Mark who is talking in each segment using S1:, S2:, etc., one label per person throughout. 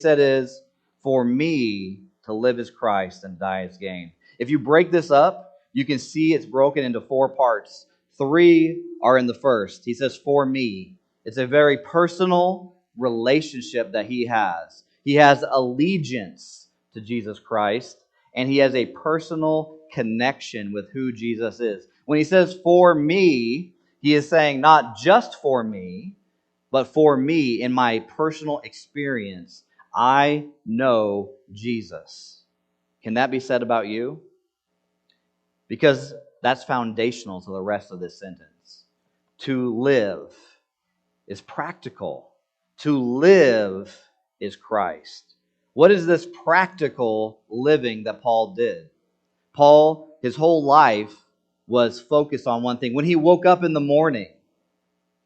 S1: said is, for me to live is Christ and die is gain. If you break this up, you can see it's broken into 4 parts. 3 are in the first. He says, for me. It's a very personal relationship that he has. He has allegiance to Jesus Christ, and he has a personal connection with who Jesus is. When he says, for me, he is saying not just for me, but for me in my personal experience. I know Jesus. Can that be said about you? Because that's foundational to the rest of this sentence. To live is practical. To live is Christ. What is this practical living that Paul did? Paul, his whole life was focused on one thing. When he woke up in the morning,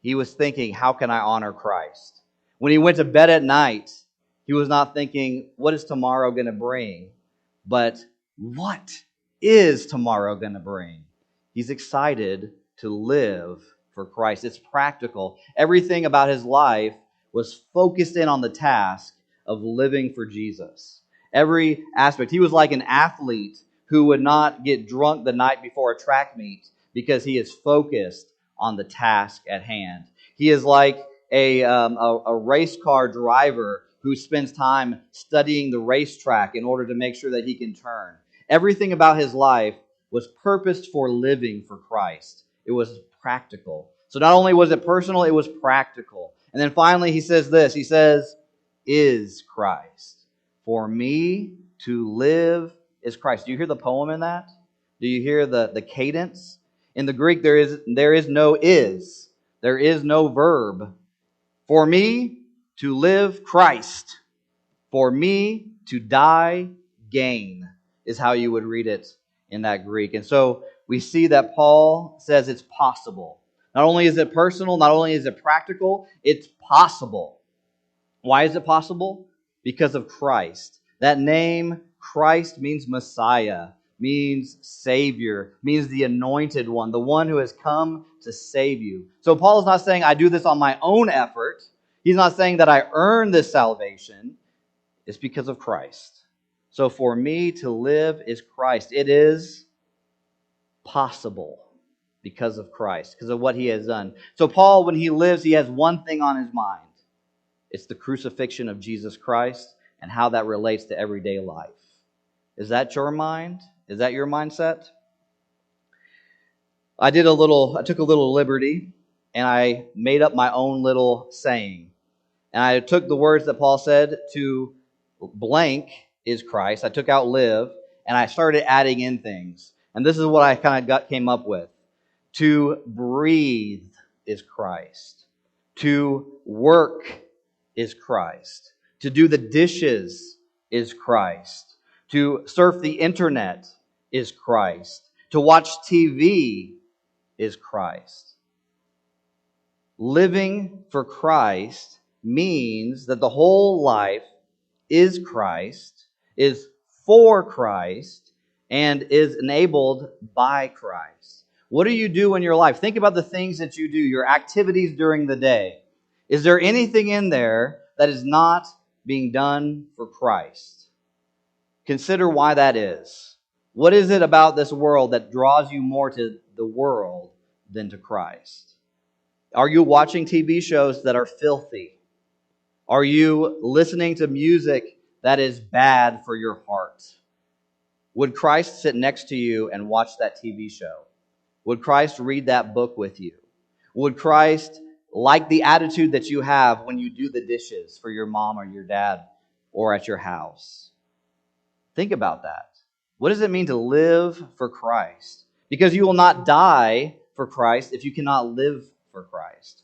S1: he was thinking, how can I honor Christ? When he went to bed at night, he was not thinking, what is tomorrow going to bring? But what is tomorrow going to bring? He's excited to live for Christ. It's practical. Everything about his life was focused in on the task of living for Jesus. Every aspect. He was like an athlete who would not get drunk the night before a track meet because he is focused on the task at hand. He is like a race car driver who spends time studying the racetrack in order to make sure that he can turn. Everything about his life was purposed for living for Christ. It was practical. So not only was it personal, it was practical. And then finally he says this. He says, is Christ. For me to live is Christ. Do you hear the poem in that? Do you hear the cadence? In the Greek, there is no is. There is no verb. For me to live, Christ. For me to die, gain, is how you would read it in that Greek. And so we see that Paul says it's possible. Not only is it personal, not only is it practical, it's possible. Why is it possible? Because of Christ. That name, Christ, means Messiah, means Savior, means the anointed one, the one who has come to save you. So Paul is not saying I do this on my own effort. He's not saying that I earn this salvation. It's because of Christ. So for me to live is Christ. It is possible because of Christ, because of what he has done. So Paul, when he lives, he has one thing on his mind. It's the crucifixion of Jesus Christ and how that relates to everyday life. Is that your mind? Is that your mindset? I took a little liberty, and I made up my own little saying. And I took the words that Paul said to blank is Christ. I took out live, and I started adding in things. And this is what I kind of came up with. To breathe is Christ. To work is Christ. To do the dishes is Christ. To surf the internet is Christ. To watch TV is Christ. Living for Christ means that the whole life is Christ, is for Christ, and is enabled by Christ. What do you do in your life? Think about the things that you do, your activities during the day. Is there anything in there that is not being done for Christ? Consider why that is. What is it about this world that draws you more to the world than to Christ? Are you watching TV shows that are filthy? Are you listening to music that is bad for your heart? Would Christ sit next to you and watch that TV show? Would Christ read that book with you? Would Christ like the attitude that you have when you do the dishes for your mom or your dad or at your house? Think about that. What does it mean to live for Christ? Because you will not die for Christ if you cannot live for Christ.